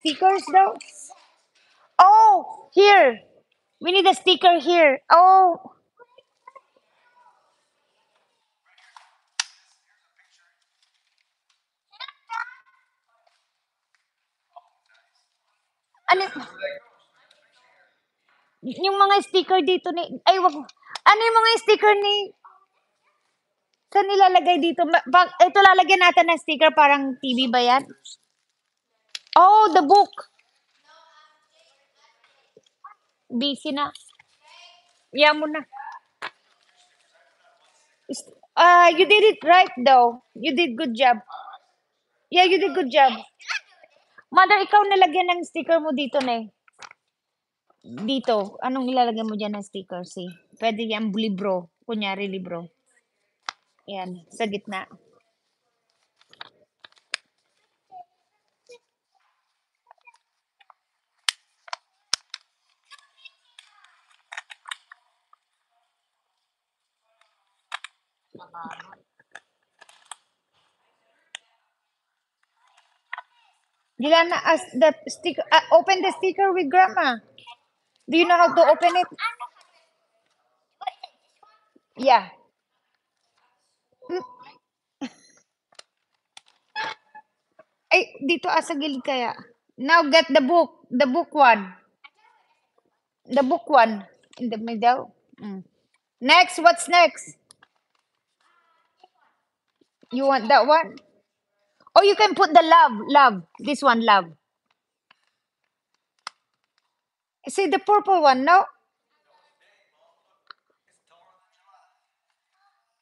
stickers daw? Oh, here. We need a sticker here. Oh, ano, yung mga sticker dito ni, ay wag, ano yung mga sticker ni, saan nilalagay dito? Ito lalagyan natin ng sticker parang TV ba yan? Oh, the book. Busy na. Yeah mo na. You did it right though. You did good job. Yeah, you did good job. Mother, ikaw nalagyan ng sticker mo dito na dito. Anong ilalagay mo dyan ng sticker? See? Pwede yan libro. Kunyari libro. Yan, sa gitna. Gilana, as the sticker, open the sticker with grandma. Do you know how to open it? Yeah. Ay, dito sa gilid kaya. Now get the book. The book one. The book one. In the middle. Mm. Next, what's next? You want that one? Oh, you can put the love. Love. This one, love. See the purple one, no?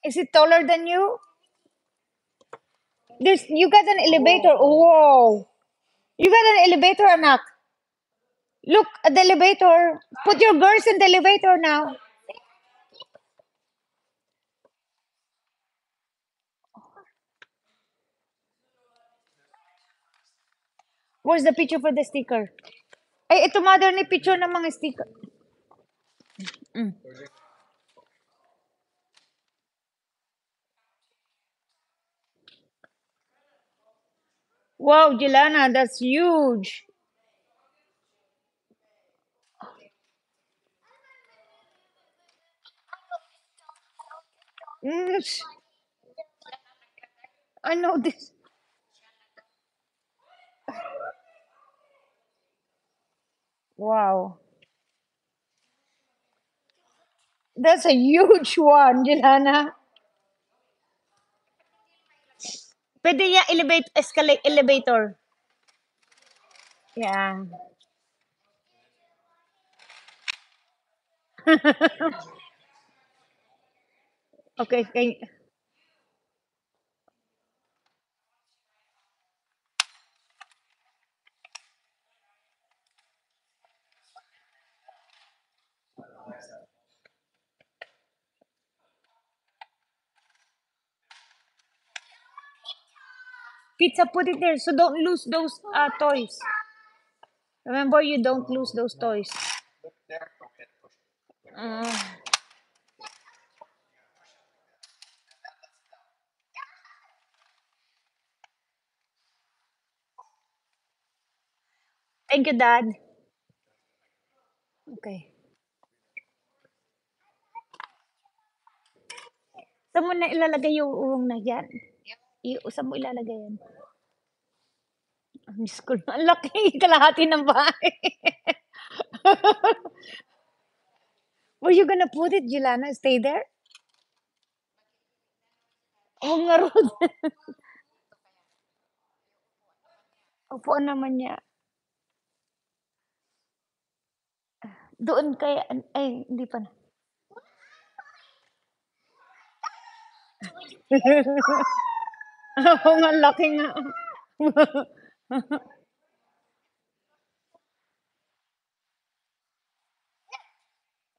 Is it taller than you? You got an elevator. Whoa. You got an elevator, anak. Look at the elevator. Put your girls in the elevator now. Where's the picture for the sticker? Ay, ito mother ni picture ng mga sticker. Mm. Wow, Jelana, that's huge. Mm, I know this. Wow. That's a huge one, Jelana. Pwede niya escalate elevator. Yeah. Okay, pizza, put it there so don't lose those toys. Remember, you don't lose those toys. Thank you, Dad. Okay. Saan mo na ilalagay yung urong na yan? Saan mo ilalagay yan? Ang Diyos ko, ang laki. Kalahati ng bahay. Where you gonna put it, Jelana? Stay there? Oo nga, Rod. Upuan naman niya. Doon kaya, ay, hindi pa na. Oo nga, laki nga.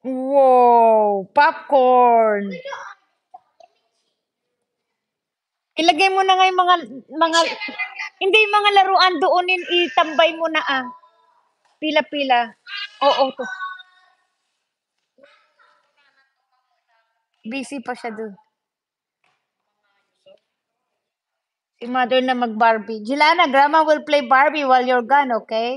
Wow, popcorn. Ilagay mo na nga yung mga, hindi yung mga laruan doonin, itambay mo na Pila-pila. Oo, to. Busy pa siya doon. Si mother na mag-Barbie. Jelana, grandma will play Barbie while you're gone, okay?